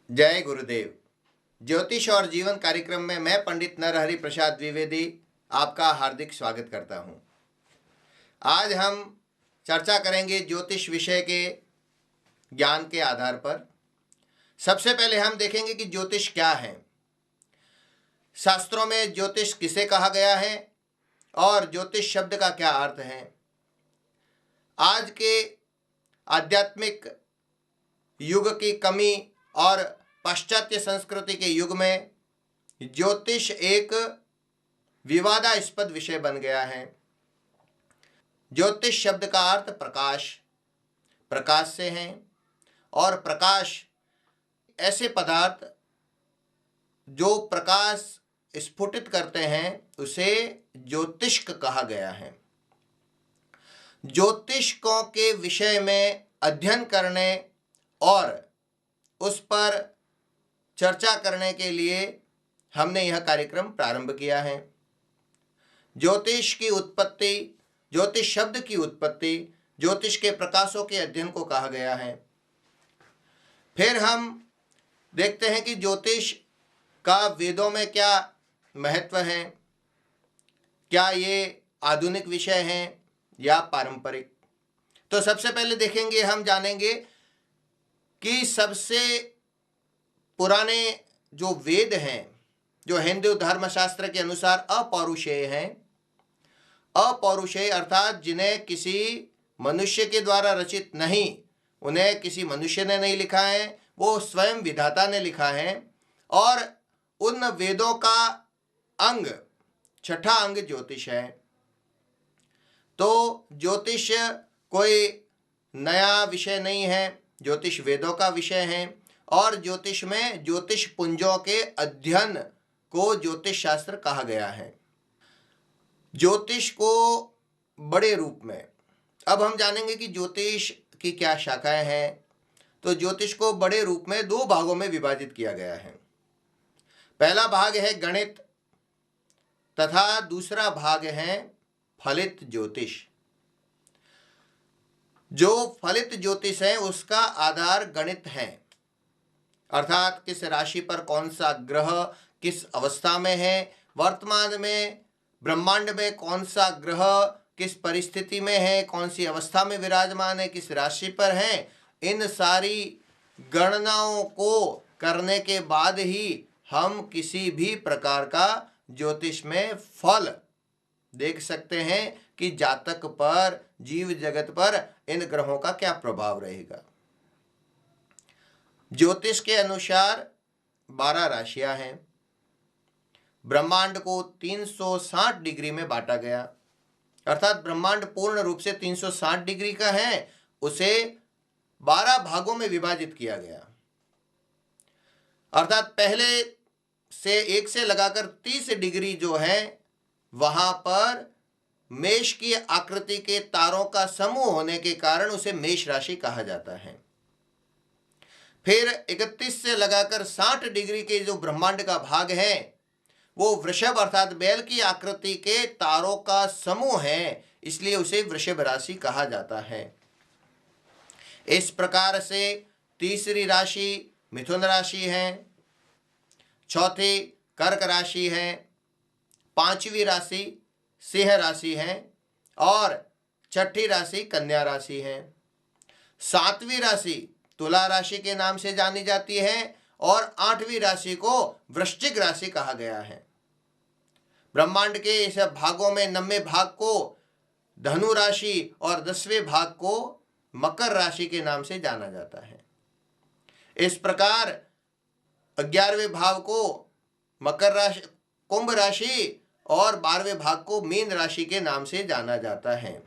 जय गुरुदेव। ज्योतिष और जीवन कार्यक्रम में मैं पंडित नरहरि प्रसाद द्विवेदी आपका हार्दिक स्वागत करता हूं। आज हम चर्चा करेंगे ज्योतिष विषय के ज्ञान के आधार पर। सबसे पहले हम देखेंगे कि ज्योतिष क्या है, शास्त्रों में ज्योतिष किसे कहा गया है और ज्योतिष शब्द का क्या अर्थ है। आज के आध्यात्मिक युग की कमी और पाश्चात्य संस्कृति के युग में ज्योतिष एक विवादास्पद विषय बन गया है। ज्योतिष शब्द का अर्थ प्रकाश से है और प्रकाश ऐसे पदार्थ जो प्रकाश स्फुटित करते हैं उसे ज्योतिष्क कहा गया है। ज्योतिषकों के विषय में अध्ययन करने और उस पर चर्चा करने के लिए हमने यह कार्यक्रम प्रारंभ किया है। ज्योतिष की उत्पत्ति, ज्योतिष शब्द की उत्पत्ति ज्योतिष के प्रकाशों के अध्ययन को कहा गया है। फिर हम देखते हैं कि ज्योतिष का वेदों में क्या महत्व है, क्या ये आधुनिक विषय है या पारंपरिक। तो सबसे पहले देखेंगे, हम जानेंगे कि सबसे पुराने जो वेद हैं, जो हिंदू धर्मशास्त्र के अनुसार अपौरुषेय हैं, अपौरुषेय अर्थात जिन्हें किसी मनुष्य के द्वारा रचित नहीं, उन्हें किसी मनुष्य ने नहीं लिखा है, वो स्वयं विधाता ने लिखा है। और उन वेदों का अंग, छठा अंग ज्योतिष है। तो ज्योतिष कोई नया विषय नहीं है, ज्योतिष वेदों का विषय है और ज्योतिष में ज्योतिष पुंजों के अध्ययन को ज्योतिष शास्त्र कहा गया है। ज्योतिष को बड़े रूप में अब हम जानेंगे कि ज्योतिष की क्या शाखाएं हैं। तो ज्योतिष को बड़े रूप में दो भागों में विभाजित किया गया है। पहला भाग है गणित तथा दूसरा भाग है फलित ज्योतिष। जो फलित ज्योतिष है उसका आधार गणित है, अर्थात किस राशि पर कौन सा ग्रह किस अवस्था में है, वर्तमान में ब्रह्मांड में कौन सा ग्रह किस परिस्थिति में है, कौन सी अवस्था में विराजमान है, किस राशि पर है। इन सारी गणनाओं को करने के बाद ही हम किसी भी प्रकार का ज्योतिष में फल देख सकते हैं कि जातक पर, जीव जगत पर इन ग्रहों का क्या प्रभाव रहेगा। ज्योतिष के अनुसार 12 राशियां हैं। ब्रह्मांड को 360 डिग्री में बांटा गया, अर्थात ब्रह्मांड पूर्ण रूप से 360 डिग्री का है, उसे 12 भागों में विभाजित किया गया। अर्थात पहले से 1 से लगाकर 30 डिग्री जो है वहां पर मेष की आकृति के तारों का समूह होने के कारण उसे मेष राशि कहा जाता है। फिर 31 से लगाकर 60 डिग्री के जो ब्रह्मांड का भाग है वो वृषभ अर्थात बैल की आकृति के तारों का समूह है, इसलिए उसे वृषभ राशि कहा जाता है। इस प्रकार से तीसरी राशि मिथुन राशि है, चौथी कर्क राशि है, पांचवी राशि सिंह राशि है और छठी राशि कन्या राशि है। सातवीं राशि तुला राशि के नाम से जानी जाती है और 8वीं राशि को वृश्चिक राशि कहा गया है। ब्रह्मांड के इस भागों में 9वें भाग को धनु राशि और 10वें भाग को मकर राशि के नाम से जाना जाता है। इस प्रकार 11वें भाव को मकर राशि, कुंभ राशि और 12वें भाग को मीन राशि के नाम से जाना जाता है।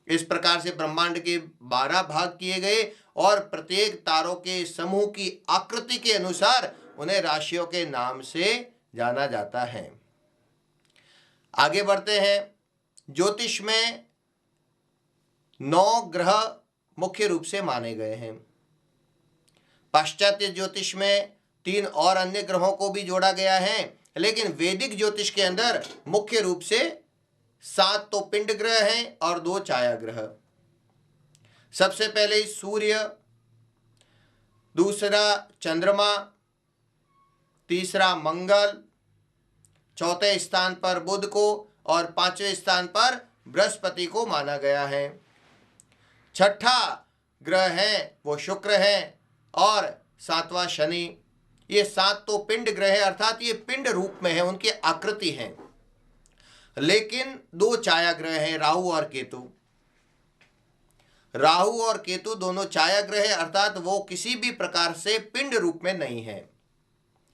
इस प्रकार से ब्रह्मांड के 12 भाग किए गए और प्रत्येक तारों के समूह की आकृति के अनुसार उन्हें राशियों के नाम से जाना जाता है। आगे बढ़ते हैं। ज्योतिष में 9 ग्रह मुख्य रूप से माने गए हैं। पाश्चात्य ज्योतिष में 3 और अन्य ग्रहों को भी जोड़ा गया है, लेकिन वैदिक ज्योतिष के अंदर मुख्य रूप से 7 तो पिंड ग्रह हैं और 2 छाया ग्रह। सबसे पहले सूर्य दूसरा चंद्रमा, तीसरा मंगल, चौथे स्थान पर बुध को और पांचवें स्थान पर बृहस्पति को माना गया है। छठा ग्रह है वो शुक्र है और सातवां शनि। ये सात तो पिंड ग्रह है, अर्थात ये पिंड रूप में है, उनकी आकृति है। लेकिन दो छाया ग्रह हैं, राहु और केतु। राहु और केतु दोनों छाया ग्रह है, अर्थात वो किसी भी प्रकार से पिंड रूप में नहीं है।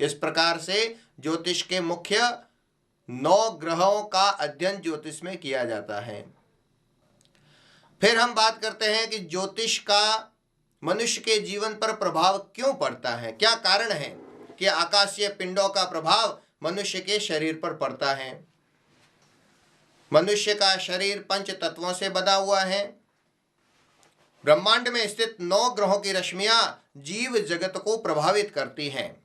इस प्रकार से ज्योतिष के मुख्य 9 ग्रहों का अध्ययन ज्योतिष में किया जाता है। फिर हम बात करते हैं कि ज्योतिष का मनुष्य के जीवन पर प्रभाव क्यों पड़ता है। क्या कारण है कि आकाशीय पिंडों का प्रभाव मनुष्य के शरीर पर पड़ता है। मनुष्य का शरीर पंच तत्वों से बना हुआ है। ब्रह्मांड में स्थित 9 ग्रहों की रश्मियां जीव जगत को प्रभावित करती हैं।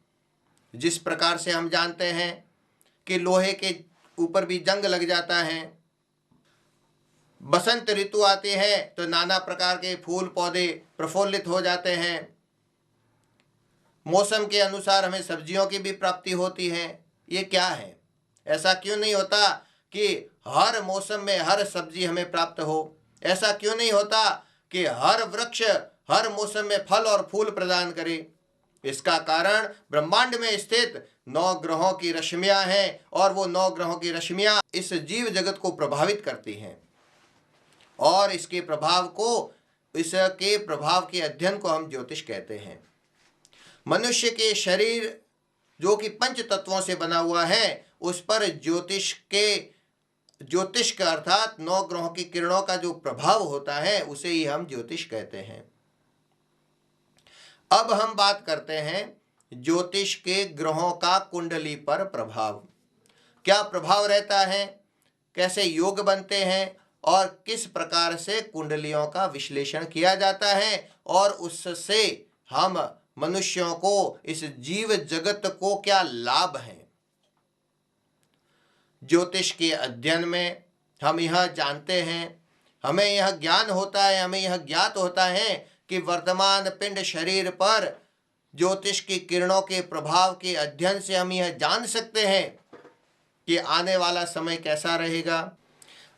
जिस प्रकार से हम जानते हैं कि लोहे के ऊपर भी जंग लग जाता है, बसंत ऋतु आती है तो नाना प्रकार के फूल पौधे प्रफुल्लित हो जाते हैं, मौसम के अनुसार हमें सब्जियों की भी प्राप्ति होती है। ये क्या है? ऐसा क्यों नहीं होता कि हर मौसम में हर सब्जी हमें प्राप्त हो? ऐसा क्यों नहीं होता कि हर वृक्ष हर मौसम में फल और फूल प्रदान करे? इसका कारण ब्रह्मांड में स्थित 9 ग्रहों की रश्मियां हैं और वो 9 ग्रहों की रश्मियां इस जीव जगत को प्रभावित करती हैं और इसके प्रभाव के अध्ययन को हम ज्योतिष कहते हैं। मनुष्य के शरीर जो कि पंच तत्वों से बना हुआ है, उस पर ज्योतिष का अर्थात 9 ग्रहों की किरणों का जो प्रभाव होता है उसे ही हम ज्योतिष कहते हैं। अब हम बात करते हैं ज्योतिष के ग्रहों का कुंडली पर प्रभाव। क्या प्रभाव रहता है, कैसे योग बनते हैं और किस प्रकार से कुंडलियों का विश्लेषण किया जाता है और उससे हम मनुष्यों को, इस जीव जगत को क्या लाभ है। ज्योतिष के अध्ययन में हम यह जानते हैं, हमें यह ज्ञान होता है, हमें यह ज्ञात होता है कि वर्तमान पिंड शरीर पर ज्योतिष की किरणों के प्रभाव के अध्ययन से हम यह जान सकते हैं कि आने वाला समय कैसा रहेगा।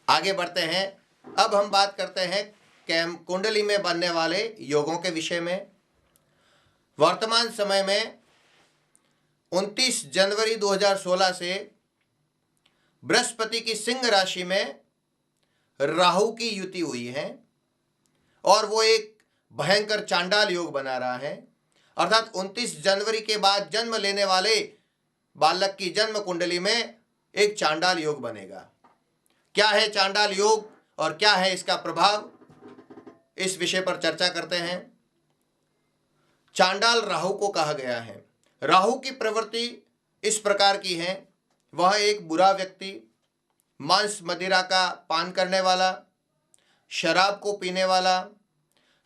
आगे बढ़ते हैं। अब हम बात करते हैं कुंडली में बनने वाले योगों के विषय में। वर्तमान समय में 29 जनवरी 2016 से बृहस्पति की सिंह राशि में राहु की युति हुई है और वो एक भयंकर चांडाल योग बना रहा है। अर्थात 29 जनवरी के बाद जन्म लेने वाले बालक की जन्म कुंडली में एक चांडाल योग बनेगा। क्या है चांडाल योग और क्या है इसका प्रभाव, इस विषय पर चर्चा करते हैं। चांडाल राहु को कहा गया है। राहु की प्रवृत्ति इस प्रकार की है, वह एक बुरा व्यक्ति, मांस मदिरा का पान करने वाला, शराब को पीने वाला,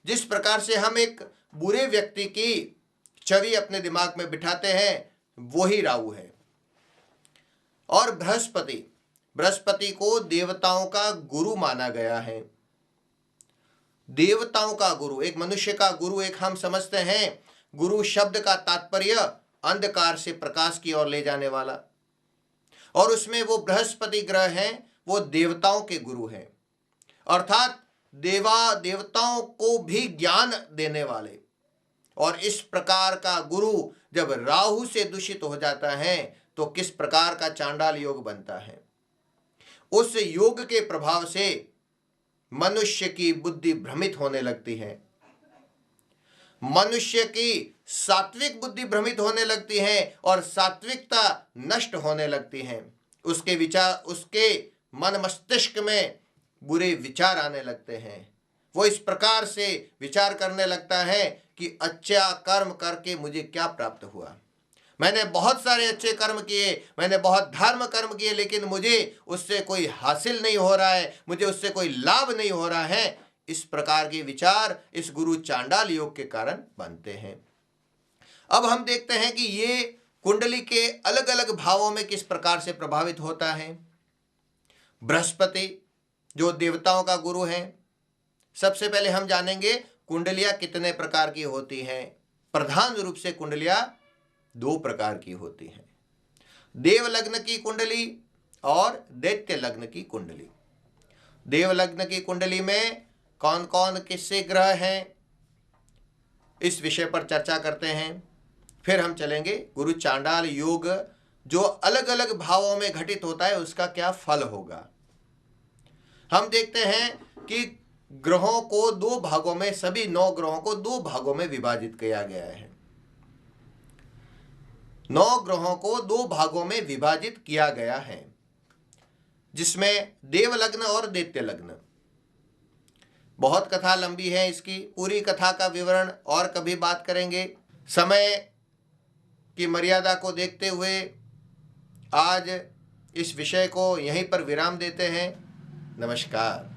जिस प्रकार से हम एक बुरे व्यक्ति की छवि अपने दिमाग में बिठाते हैं, वही राहु है। और बृहस्पति को देवताओं का गुरु माना गया है। देवताओं का गुरु, एक मनुष्य का गुरु, एक हम समझते हैं गुरु शब्द का तात्पर्य अंधकार से प्रकाश की ओर ले जाने वाला, और उसमें वो बृहस्पति ग्रह हैं, वो देवताओं के गुरु हैं, अर्थात देवताओं को भी ज्ञान देने वाले। और इस प्रकार का गुरु जब राहु से दूषित हो जाता है तो किस प्रकार का चांडाल योग बनता है। उस योग के प्रभाव से मनुष्य की बुद्धि भ्रमित होने लगती है, मनुष्य की सात्विक बुद्धि भ्रमित होने लगती है और सात्विकता नष्ट होने लगती है। उसके मन मस्तिष्क में बुरे विचार आने लगते हैं। वो इस प्रकार से विचार करने लगता है कि अच्छा कर्म करके मुझे क्या प्राप्त हुआ। मैंने बहुत सारे अच्छे कर्म किए, मैंने बहुत धर्म कर्म किए, लेकिन मुझे उससे कोई हासिल नहीं हो रहा है, मुझे उससे कोई लाभ नहीं हो रहा है। इस प्रकार के विचार इस गुरु चांडाल योग के कारण बनते हैं। अब हम देखते हैं कि ये कुंडली के अलग अलग भावों में किस प्रकार से प्रभावित होता है। बृहस्पति जो देवताओं का गुरु है, सबसे पहले हम जानेंगे कुंडलियां कितने प्रकार की होती हैं। प्रधान रूप से कुंडलियां दो प्रकार की होती हैं, देव लग्न की कुंडली और दैत्य लग्न की कुंडली। देव लग्न की कुंडली में कौन कौन किससे ग्रह हैं, इस विषय पर चर्चा करते हैं। फिर हम चलेंगे गुरु चांडाल योग जो अलग अलग भावों में घटित होता है उसका क्या फल होगा। हम देखते हैं कि ग्रहों को दो भागों में, सभी 9 ग्रहों को 2 भागों में विभाजित किया गया है। 9 ग्रहों को 2 भागों में विभाजित किया गया है, जिसमें देव लग्न और दैत्य लग्न। बहुत कथा लंबी है, इसकी पूरी कथा का विवरण और कभी बात करेंगे। समय की मर्यादा को देखते हुए आज इस विषय को यहीं पर विराम देते हैं। नमस्कार।